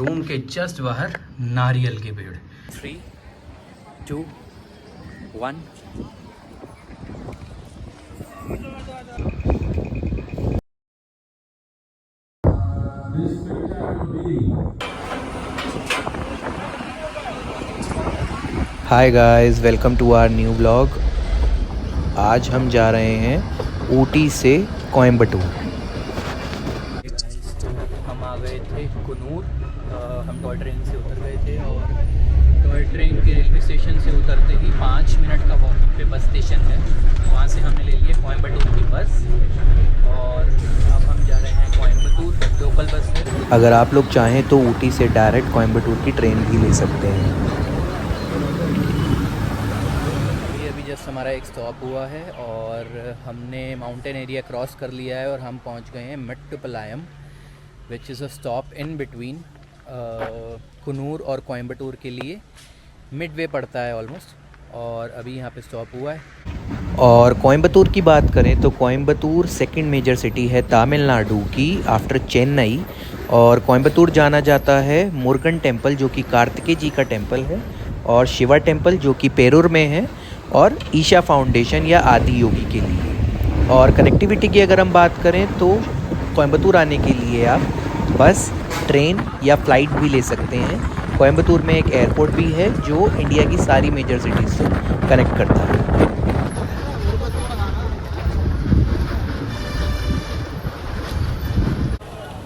Room के just बाहर नारियल के पेड़। 3, 2, 1। Hi guys, welcome to our new vlog. आज हम जा रहे हैं ऊटी से कोयम्बटूर। हम आ गए थे कूनूर। हम टॉय ट्रेन से उतर गए थे और टॉय ट्रेन के रेलवे स्टेशन से उतरते ही 5 मिनट का वॉकिंग पे बस स्टेशन है। वहाँ से हमने ले लिए कोयम्बटूर की बस और अब हम जा रहे हैं कोयम्बटूर। लोकल बस है। अगर आप लोग चाहें तो ऊटी से डायरेक्ट कोयम्बटूर की ट्रेन भी ले सकते हैं। अभी जस्ट हमारा एक स्टॉप हुआ है और हमने माउंटेन एरिया क्रॉस कर लिया है और हम पहुंच गए हैं Mettupalayam, which is a stop in between Coonoor और कोयम्बटूर के लिए। मिडवे पड़ता है ऑलमोस्ट, और अभी यहाँ पे स्टॉप हुआ है। और कोयम्बटूर की बात करें तो कोयम्बटूर सेकंड मेजर सिटी है तमिलनाडु की आफ्टर चेन्नई। और कोयम्बटूर जाना जाता है मुरुगन टेम्पल जो कि कार्तिकेय जी का टेम्पल है, और शिवा टेम्पल जो कि पेरूर में है, और ईशा फाउंडेशन या आदि योगी के लिए। और कनेक्टिविटी की अगर हम बात करें तो कोयम्बटूर आने के लिए आप बस, ट्रेन या फ़्लाइट भी ले सकते हैं। कोयम्बटूर में एक एयरपोर्ट भी है जो इंडिया की सारी मेजर सिटीज़ से कनेक्ट करता है।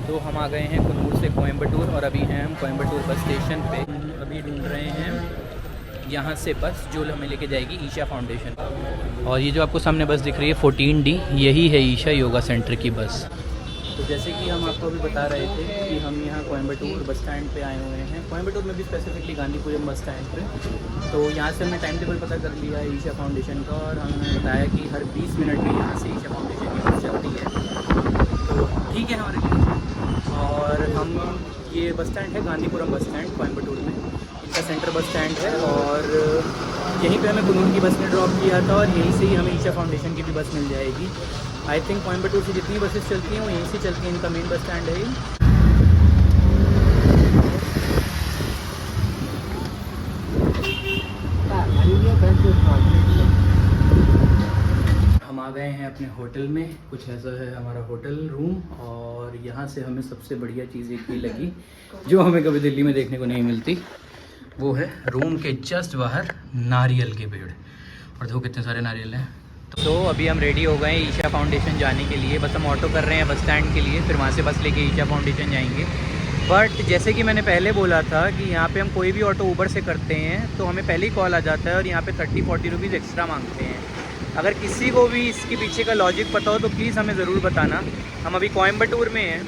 तो हम आ गए हैं कूनूर से कोयम्बटूर और अभी हैं हम कोयम्बटूर बस स्टेशन पे। अभी ढूंढ रहे हैं यहाँ से बस जो हमें लेके जाएगी ईशा फाउंडेशन। और ये जो आपको सामने बस दिख रही है 14D, यही है ईशा योगा सेंटर की बस। तो जैसे कि हम आपको अभी बता रहे थे कि हम यहाँ कोयम्बटूर बस स्टैंड पे आए हुए हैं। कोयम्बटूर में भी स्पेसिफिकली गांधीपुरम बस स्टैंड पे। तो यहाँ से हमने टाइम टेबल पता कर लिया है ईशा फाउंडेशन का, और हमने बताया कि हर 20 मिनट में यहाँ से ईशा फाउंडेशन की बस चलती है। तो ठीक है हमारे लिए। और हम ये बस स्टैंड है गांधीपुरम बस स्टैंड कोयम्बटूर में, इनका सेंटर बस स्टैंड है। और यहीं पे हमें कूनूर की बस ने ड्रॉप किया था और यहीं से ही हमें ईशा फाउंडेशन की भी बस मिल जाएगी। आई थिंक कोयम्बटूर से जितनी बसेस चलती हैं वो यहीं से चलती हैं। इनका मेन बस स्टैंड है। हम आ गए हैं अपने होटल में। कुछ ऐसा है हमारा होटल रूम, और यहाँ से हमें सबसे बढ़िया चीज़ एक ये लगी जो हमें कभी दिल्ली में देखने को नहीं मिलती। वो है रूम के जस्ट बाहर नारियल के पेड़, और देखो कितने सारे नारियल हैं। तो अभी हम रेडी हो गए हैं ईशा फाउंडेशन जाने के लिए। बस हम ऑटो कर रहे हैं बस स्टैंड के लिए, फिर वहाँ से बस लेके ईशा फाउंडेशन जाएंगे। बट जैसे कि मैंने पहले बोला था कि यहाँ पे हम कोई भी ऑटो ऊबर से करते हैं तो हमें पहले ही कॉल आ जाता है और यहाँ पे 30-40 रुपीज़ एक्स्ट्रा मांगते हैं। अगर किसी को भी इसके पीछे का लॉजिक पता हो तो प्लीज़ हमें ज़रूर बताना। हम अभी कोयम्बटूर में हैं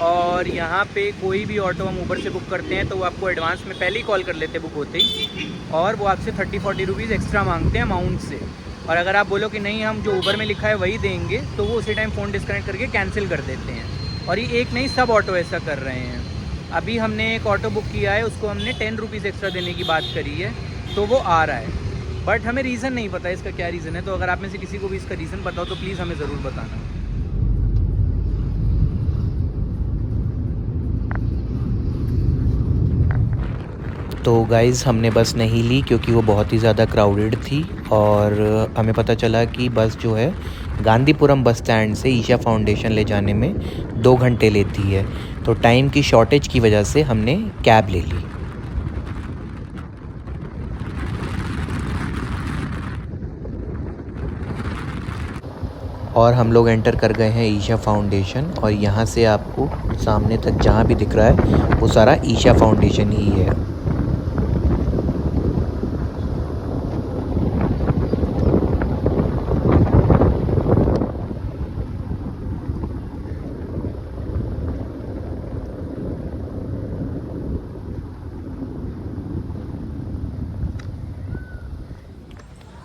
और यहाँ पे कोई भी ऑटो हम ऊबर से बुक करते हैं तो वो आपको एडवांस में पहले ही कॉल कर लेते हैं बुक होते ही, और वो आपसे 30-40 रुपीज़ एक्स्ट्रा मांगते हैं अमाउंट से। और अगर आप बोलो कि नहीं हम जो ऊबर में लिखा है वही देंगे तो वो उसी टाइम फ़ोन डिस्कनेक्ट करके कैंसिल कर देते हैं। और ये एक नहीं, सब ऑटो ऐसा कर रहे हैं। अभी हमने एक ऑटो बुक किया है, उसको हमने 10 रुपीज़ एक्स्ट्रा देने की बात करी है, तो वो आ रहा है। बट हमें रीज़न नहीं पता इसका क्या रीज़न है। तो अगर आप में से किसी को भी इसका रीज़न पता हो तो प्लीज़ हमें ज़रूर बताना। तो गाइज़ हमने बस नहीं ली क्योंकि वो बहुत ही ज़्यादा क्राउडेड थी, और हमें पता चला कि बस जो है गांधीपुरम बस स्टैंड से ईशा फाउंडेशन ले जाने में 2 घंटे लेती है। तो टाइम की शॉर्टेज की वजह से हमने कैब ले ली। और हम लोग एंटर कर गए हैं ईशा फाउंडेशन, और यहाँ से आपको सामने तक जहाँ भी दिख रहा है वो सारा ईशा फाउंडेशन ही है।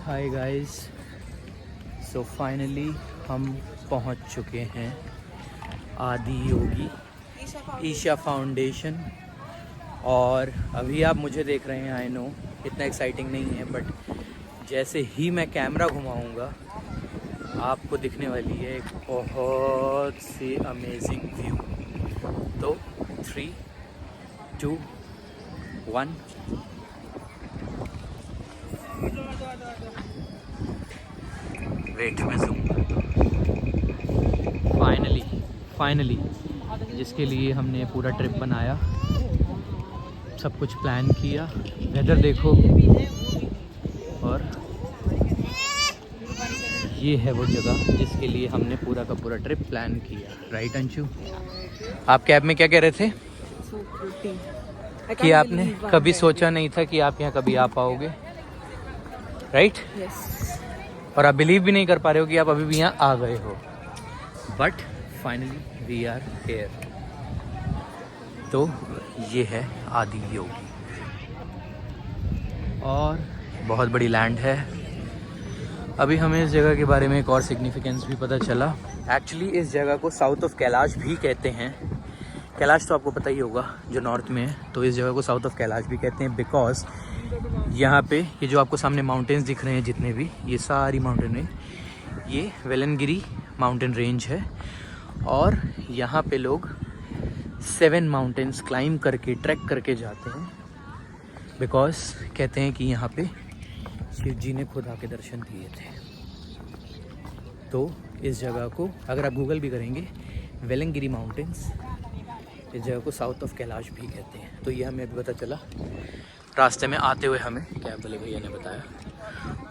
हाय गाइस, सो फाइनली हम पहुंच चुके हैं आदि योगी ईशा फाउंडेशन। और अभी आप मुझे देख रहे हैं, आई नो इतना एक्साइटिंग नहीं है, बट जैसे ही मैं कैमरा घुमाऊंगा आपको दिखने वाली है एक बहुत सी अमेजिंग व्यू। तो 3, 2 1 वेट में zoom फाइनली जिसके लिए हमने पूरा ट्रिप बनाया, सब कुछ प्लान किया, वेदर देखो, और ये है वो जगह जिसके लिए हमने पूरा का पूरा ट्रिप प्लान किया। राइट अंशु, आप कैब में क्या कह रहे थे कि आपने कभी सोचा नहीं था कि आप यहाँ कभी आ पाओगे, राइट? और आप बिलीव भी नहीं कर पा रहे हो कि आप अभी भी यहाँ आ गए हो, but finally we are here. तो ये है आदि योगी और बहुत बड़ी लैंड है। अभी हमें इस जगह के बारे में एक और सिग्निफिकेंस भी पता चला। एक्चुअली इस जगह को साउथ ऑफ कैलाश भी कहते हैं। कैलाश तो आपको पता ही होगा जो नॉर्थ में है, तो इस जगह को साउथ ऑफ कैलाश भी कहते हैं बिकॉज यहाँ पे ये जो आपको सामने माउंटेन्स दिख रहे हैं, जितने भी ये सारी माउंटेन, ये वेलनगिरी माउंटेन रेंज है और यहाँ पे लोग 7 माउंटेन्स क्लाइंब करके ट्रैक करके जाते हैं बिकॉज कहते हैं कि यहाँ पे शिव जी ने खुद आके दर्शन दिए थे। तो इस जगह को अगर आप गूगल भी करेंगे, वेलंगिरी माउंटेन्स, इस जगह को साउथ ऑफ कैलाश भी कहते हैं। तो ये हमें अभी पता चला रास्ते में आते हुए, हमें कैब वाले भैया ने बताया।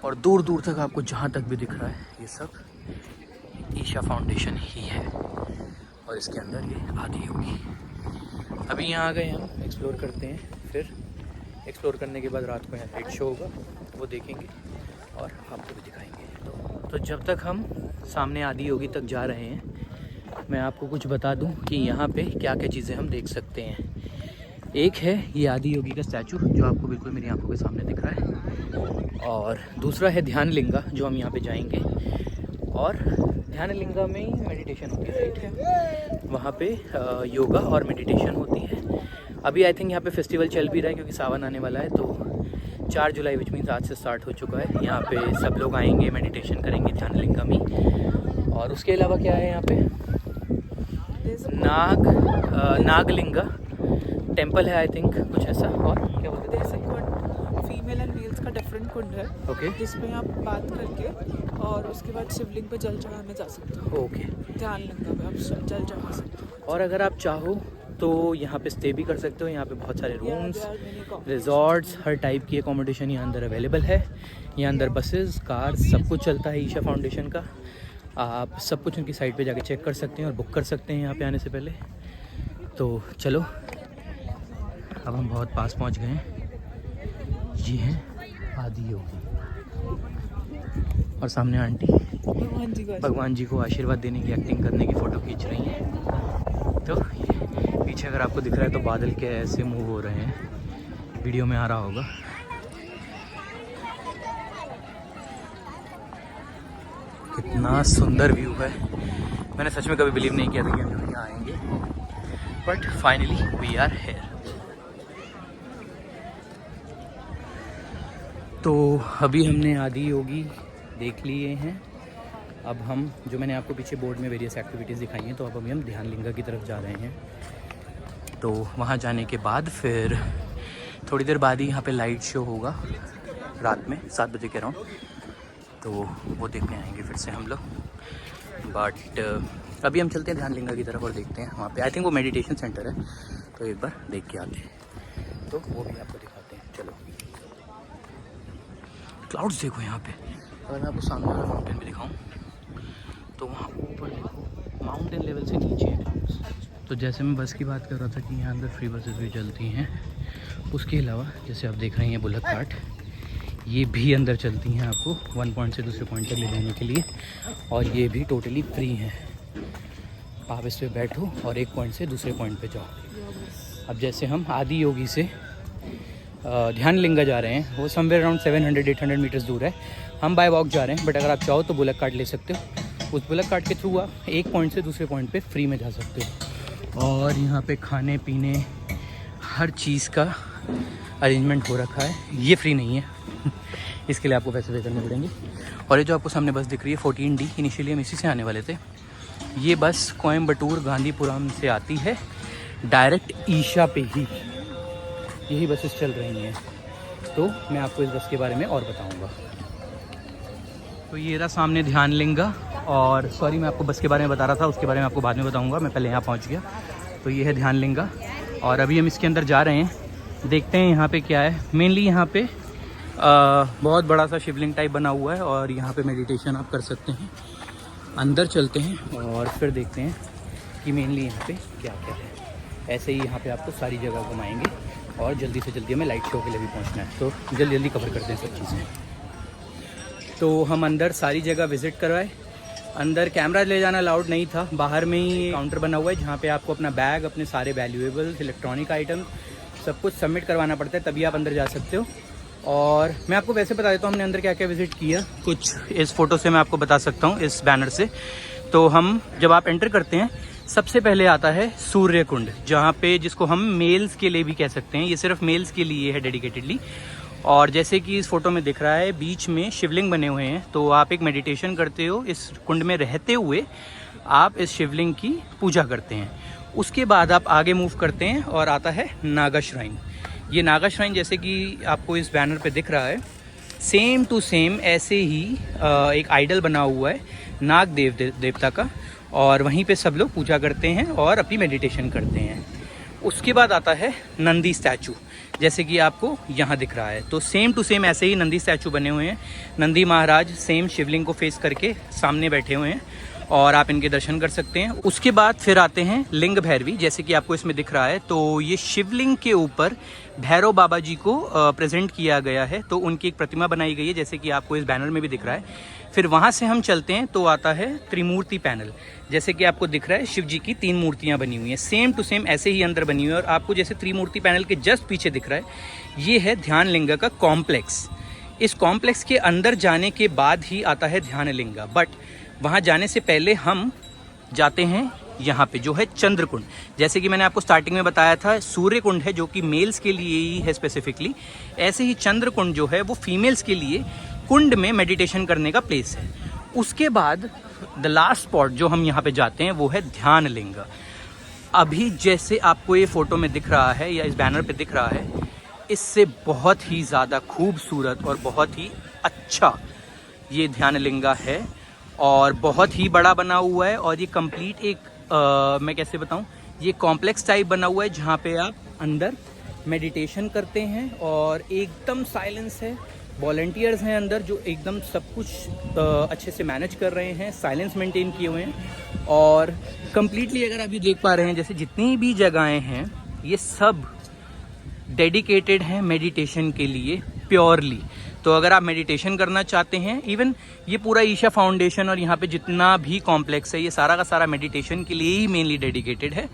और दूर दूर तक आपको जहाँ तक भी दिख रहा है ये सब ईशा फाउंडेशन ही है और इसके अंदर ये आदि योगी। अभी यहाँ आ गए हम, एक्सप्लोर करते हैं, फिर एक्सप्लोर करने के बाद रात को यहाँ लाइट शो होगा, वो देखेंगे और आपको भी दिखाएंगे। तो जब तक हम सामने आदि योगी तक जा रहे हैं, मैं आपको कुछ बता दूं कि यहाँ पे क्या क्या चीज़ें हम देख सकते हैं। एक है ये आदि योगी का स्टैचू जो आपको बिल्कुल मेरी आंखों के सामने दिख रहा है, और दूसरा है ध्यान लिंगा जो हम यहाँ पे जाएंगे। और ध्यान लिंगा में ही मेडिटेशन होती है, राइट है, वहाँ पे योगा और मेडिटेशन होती है। अभी आई थिंक यहाँ पे फेस्टिवल चल भी रहा है क्योंकि सावन आने वाला है, तो 4 जुलाई विच मीन्स आज से स्टार्ट हो चुका है। यहाँ पे सब लोग आएंगे, मेडिटेशन करेंगे ध्यान लिंगा में। और उसके अलावा क्या है यहाँ पे, नागलिंगा टेम्पल है आई थिंक, कुछ ऐसा। और क्या बोलते हैं, फीमेल एंड मेल्स का डिफरेंट कुंड है, ओके, जिसमें आप बात करके और उसके बाद शिवलिंग पे जल चढ़ाने जा सकते हो। ओके, ध्यान लिंगा पे आप जल चढ़ा सकते हो। और अगर आप चाहो तो यहाँ पे स्टे भी कर सकते हो। यहाँ पे बहुत सारे रूम्स, रिजॉर्ट्स, हर टाइप की एकोमोडेशन यहाँ अंदर अवेलेबल है। यहाँ अंदर बसेस, कार, सब कुछ चलता है ईशा फाउंडेशन का। आप सब कुछ उनकी साइट पे जाके चेक कर सकते हैं और बुक कर सकते हैं यहाँ पे आने से पहले। तो चलो, अब हम बहुत पास पहुँच गए हैं। ये है आदि योगी और सामने आंटी भगवान जी को आशीर्वाद देने की, एक्टिंग करने की फ़ोटो खींच रही हैं। तो पीछे अगर आपको दिख रहा है तो बादल के ऐसे मूव हो रहे हैं, वीडियो में आ रहा होगा। कितना सुंदर व्यू है। मैंने सच में कभी बिलीव नहीं किया था कि हम यहाँ आएंगे, but finally we are here. तो अभी हमने आदि योगी देख लिए हैं। अब हम, जो मैंने आपको पीछे बोर्ड में वेरियस एक्टिविटीज़ दिखाई हैं, तो अब अभी हम ध्यान लिंगा की तरफ जा रहे हैं। तो वहाँ जाने के बाद फिर थोड़ी देर बाद ही यहाँ पे लाइट शो होगा रात में 7 बजे के अराउंड, तो वो देखने आएंगे फिर से हम लोग। बट अभी हम चलते हैं ध्यान लिंगा की तरफ और देखते हैं वहाँ पे, आई थिंक वो मेडिटेशन सेंटर है, तो एक बार देख के आते हैं, तो वो भी आपको दिखाते हैं। चलो, क्लाउड्स देखो यहाँ पे। अगर मैं आपको सामने वाला माउंटेन भी दिखाऊँ तो वहाँ ऊपर देखो, माउंटेन लेवल से नीचे है क्लाउड्स। तो जैसे मैं बस की बात कर रहा था कि यहाँ अंदर फ्री बसेस भी चलती हैं, उसके अलावा जैसे आप देख रहे हैं ये बुलेट कार्ट, ये भी अंदर चलती हैं आपको 1 पॉइंट से दूसरे पॉइंट तक ले जाने के लिए, और ये भी टोटली फ्री हैं। आप इस पर बैठो और एक पॉइंट से दूसरे पॉइंट पे जाओ। अब जैसे हम आदि योगी से ध्यान लिंगा जा रहे हैं, वो समवेयर अराउंड 700-800 मीटर्स दूर है। हम बाय वॉक जा रहे हैं, बट अगर आप चाहो तो बुलेट कार्ट ले सकते हो। उस बुलेट कार्ट के थ्रू आप एक पॉइंट से दूसरे पॉइंट पे फ्री में जा सकते हो। और यहाँ पे खाने पीने हर चीज़ का अरेंजमेंट हो रखा है। ये फ्री नहीं है इसके लिए आपको पैसे पे करने पड़ेंगे। और ये जो आपको सामने बस दिख रही है 14D, इनिशियली हम इसी से आने वाले थे। ये बस कोयम्बटूर गांधीपुरम से आती है डायरेक्ट ईशा पे ही, यही बसेस चल रही हैं। तो मैं आपको इस बस के बारे में और बताऊँगा। तो ये रहा सामने ध्यान लिंगा, और सॉरी मैं आपको बस के बारे में बता रहा था, उसके बारे में आपको बाद में बताऊँगा, मैं पहले यहाँ पहुँच गया। तो ये है ध्यान लिंगा और अभी हम इसके अंदर जा रहे हैं, देखते हैं यहाँ पे क्या है। मेनली यहाँ पे बहुत बड़ा सा शिवलिंग टाइप बना हुआ है और यहाँ पे मेडिटेशन आप कर सकते हैं। अंदर चलते हैं और फिर देखते हैं कि मेनली यहाँ पे क्या क्या है। ऐसे ही यहाँ पे आपको सारी जगह घुमाएंगे और जल्दी से जल्दी हमें लाइट शो के लिए भी पहुँचना है, तो जल्दी जल्दी कवर करते हैं सब चीज़ें। तो हम अंदर सारी जगह विज़िट करवाए। अंदर कैमरा ले जाना अलाउड नहीं था, बाहर में ही काउंटर बना हुआ है जहाँ पे आपको अपना बैग, अपने सारे वैल्यूएबल्स, इलेक्ट्रॉनिक आइटम सब कुछ सबमिट करवाना पड़ता है, तभी आप अंदर जा सकते हो। और मैं आपको वैसे बता देता हूँ हमने अंदर क्या क्या विज़िट किया। कुछ इस फ़ोटो से मैं आपको बता सकता हूँ, इस बैनर से। तो हम जब आप एंटर करते हैं सबसे पहले आता है सूर्य कुंड, जहाँ पे जिसको हम मेल्स के लिए भी कह सकते हैं, ये सिर्फ मेल्स के लिए है डेडिकेटेडली। और जैसे कि इस फोटो में दिख रहा है बीच में शिवलिंग बने हुए हैं, तो आप एक मेडिटेशन करते हो इस कुंड में रहते हुए, आप इस शिवलिंग की पूजा करते हैं। उसके बाद आप आगे मूव करते हैं और आता है नागा श्राइन। ये नागा श्राइन जैसे कि आपको इस बैनर पे दिख रहा है, सेम टू सेम ऐसे ही एक आइडल बना हुआ है नाग देवता का, और वहीं पे सब लोग पूजा करते हैं और अपनी मेडिटेशन करते हैं। उसके बाद आता है नंदी स्टैचू, जैसे कि आपको यहाँ दिख रहा है। तो सेम टू सेम ऐसे ही नंदी स्टैचू बने हुए हैं। नंदी महाराज सेम शिवलिंग को फेस करके सामने बैठे हुए हैं और आप इनके दर्शन कर सकते हैं। उसके बाद फिर आते हैं लिंग भैरवी, जैसे कि आपको इसमें दिख रहा है। तो ये शिवलिंग के ऊपर भैरव बाबा जी को प्रेजेंट किया गया है, तो उनकी एक प्रतिमा बनाई गई है, जैसे कि आपको इस बैनर में भी दिख रहा है। फिर वहाँ से हम चलते हैं तो आता है त्रिमूर्ति पैनल, जैसे कि आपको दिख रहा है शिव जी की 3 मूर्तियाँ बनी हुई हैं, सेम टू सेम ऐसे ही अंदर बनी हुई है। और आपको जैसे त्रिमूर्ति पैनल के जस्ट पीछे दिख रहा है, ये है ध्यान लिंगा का कॉम्प्लेक्स। इस कॉम्प्लेक्स के अंदर जाने के बाद ही आता है ध्यान लिंगा, बट वहाँ जाने से पहले हम जाते हैं यहाँ पे जो है चंद्र कुंड। जैसे कि मैंने आपको स्टार्टिंग में बताया था, सूर्य कुंड है जो कि मेल्स के लिए ही है स्पेसिफिकली, ऐसे ही चंद्र कुंड जो है वो फीमेल्स के लिए कुंड में मेडिटेशन करने का प्लेस है। उसके बाद द लास्ट स्पॉट जो हम यहाँ पे जाते हैं वो है ध्यान लिंगा। अभी जैसे आपको ये फोटो में दिख रहा है या इस बैनर पे दिख रहा है, इससे बहुत ही ज़्यादा खूबसूरत और बहुत ही अच्छा ये ध्यान लिंगा है और बहुत ही बड़ा बना हुआ है। और ये कंप्लीट एक मैं कैसे बताऊं, ये कॉम्प्लेक्स टाइप बना हुआ है जहाँ पे आप अंदर मेडिटेशन करते हैं और एकदम साइलेंस है। वॉलंटियर्स हैं अंदर जो एकदम सब कुछ अच्छे से मैनेज कर रहे हैं, साइलेंस मेंटेन किए हुए हैं। और कंप्लीटली अगर आप ये देख पा रहे हैं, जैसे जितनी भी जगहें हैं ये सब डेडिकेटेड हैं मेडिटेशन के लिए प्योरली। तो अगर आप मेडिटेशन करना चाहते हैं, इवन ये पूरा ईशा फाउंडेशन और यहाँ पे जितना भी कॉम्प्लेक्स है, ये सारा का सारा मेडिटेशन के लिए ही मेनली डेडिकेटेड है।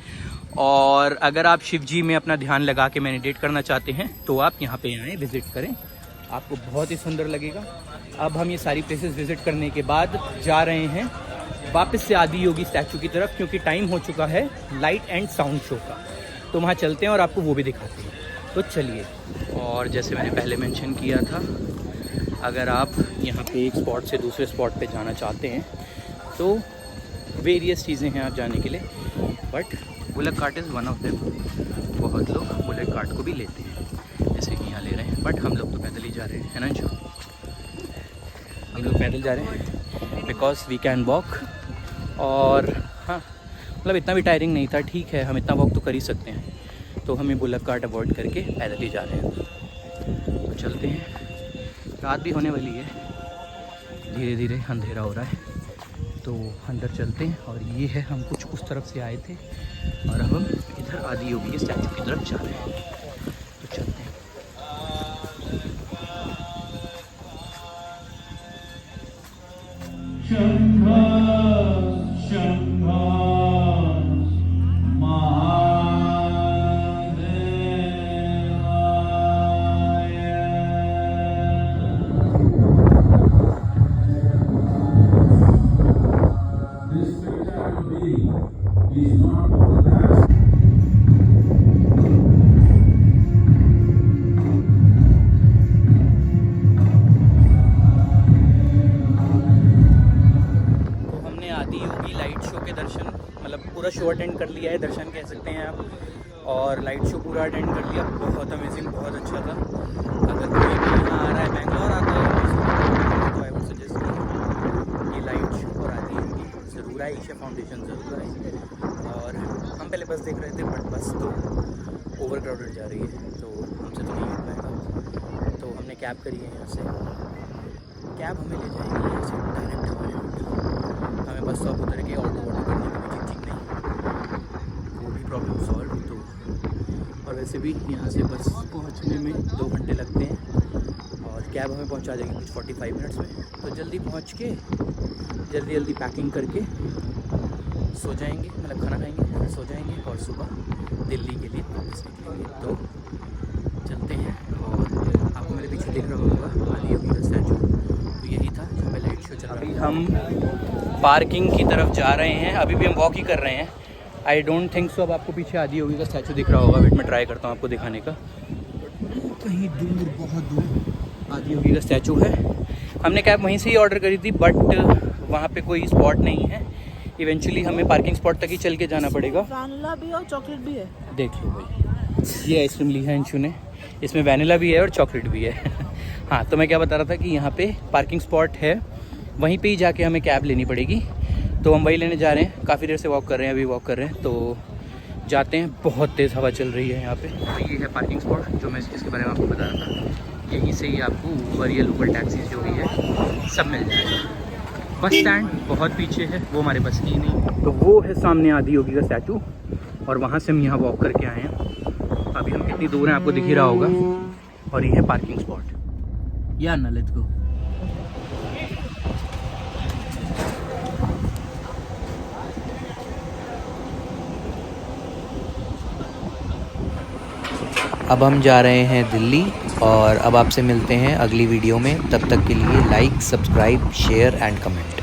और अगर आप शिव जी में अपना ध्यान लगा के मेडिटेट करना चाहते हैं तो आप यहाँ पे आएँ, विज़िट करें, आपको बहुत ही सुंदर लगेगा। अब हम ये सारी प्लेसेस विज़िट करने के बाद जा रहे हैं वापस से आदि योगी स्टैचू की तरफ, क्योंकि टाइम हो चुका है लाइट एंड साउंड शो का। तो वहाँ चलते हैं और आपको वो भी दिखाते हैं। तो चलिए। और जैसे मैंने पहले मेंशन किया था, अगर आप यहाँ पे एक स्पॉट से दूसरे स्पॉट पे जाना चाहते हैं तो वेरियस चीज़ें हैं आप जाने के लिए, but bullet cart is one of them. बहुत लोग बुलेट कार्ट को भी लेते हैं, जैसे कि यहाँ ले रहे हैं, बट हम लोग तो पैदल ही जा रहे हैं, है ना जो हम लोग पैदल जा रहे हैं बिकॉज वी कैन वॉक। और हाँ, मतलब इतना भी टायरिंग नहीं था, ठीक है, हम इतना वॉक तो कर ही सकते हैं, तो हमें बुलेट कार्ट अवॉइड करके पैदल ही जा रहे हैं। तो चलते हैं, रात भी होने वाली है, धीरे धीरे अंधेरा हो रहा है, तो अंदर चलते हैं। और ये है, हम कुछ उस तरफ से आए थे और अब हम इधर आदि योगी स्टैचू की तरफ जा रहे हैं, तो चलते हैं। शो अटेंड कर लिया है, दर्शन कह सकते हैं आप। और लाइट शो पूरा अटेंड कर लिया, बहुत अमेजिंग, बहुत अच्छा था। अगर कोई भी यहाँ आ रहा है, बेंगलोर आता है तो आई वुड सजेस्ट ये लाइट शो और आदि योगी ज़रूर आए, ईशा फाउंडेशन ज़रूर आए। और हम पहले बस देख रहे थे, बट बस तो ओवर क्राउडेड जा रही है, तो हमसे तो नहीं हो पाएगा। तो हमने कैब करी है यहाँ से, कैब हमें ले जाएगी यहाँ से डायरेक्ट हमारे होटल। हमें बस स्टॉप उतर के ऑटो करने की भी ठीक नहीं, वो भी प्रॉब्लम सॉल्व। तो और वैसे भी यहाँ से बस पहुँचने में 2 घंटे लगते हैं और कैब हमें पहुँचा देगी कुछ 45 मिनट्स में। तो जल्दी पहुँच के जल्दी पैकिंग करके सो जाएंगे, मतलब खाना खाएंगे, फिर सो जाएंगे और सुबह दिल्ली के लिए वापस निकलेंगे। तो चलते हैं। और आपको मेरे पीछे देख रहा होगा आदि योगी का स्टैचू, तो यही था जहाँ पे लाइट शो चल रहा है। अभी हम पार्किंग की तरफ जा रहे हैं, अभी भी हम वॉक ही कर रहे हैं। आई डोंट थिंक सो अब आपको पीछे आदि योगी का स्टैचू दिख रहा होगा, वेट मैं ट्राई करता हूँ आपको दिखाने का। कहीं दूर, बहुत दूर आदि योगी का स्टैचू है। हमने कैब वहीं से ही ऑर्डर करी थी, बट वहाँ पे कोई स्पॉट नहीं है। इवेंचुअली हमें पार्किंग स्पॉट तक ही चल के जाना पड़ेगा। वैनिला भी और चॉकलेट भी है। देख लो भाई, ये आइसक्रीम ली है अंशु ने, इसमें वैनिला भी है और चॉकलेट भी है। हाँ, तो मैं क्या बता रहा था कि यहाँ पे पार्किंग स्पॉट है, वहीं पे ही जाके हमें कैब लेनी पड़ेगी। तो हम वही लेने जा रहे हैं। काफ़ी देर से वॉक कर रहे हैं, अभी वॉक कर रहे हैं, तो जाते हैं। बहुत तेज़ हवा चल रही है यहाँ पे। तो ये है पार्किंग स्पॉट जो मैं इसके बारे में आपको बता रहा था। यहीं से ही आपको ऊबर या लोकल टैक्सीज जो भी है सब मिल जाएगा। बस स्टैंड बहुत पीछे है, वो हमारे बस की नहीं। तो वो है सामने आदि योगी का स्टैचू, और वहाँ से हम यहाँ वॉक करके आए हैं। अभी हम कितनी दूर हैं आपको दिख ही रहा होगा। और ये है पार्किंग स्पॉट। या ना, लेट्स गो। अब हम जा रहे हैं दिल्ली और अब आपसे मिलते हैं अगली वीडियो में। तब तक के लिए like, subscribe, share and comment.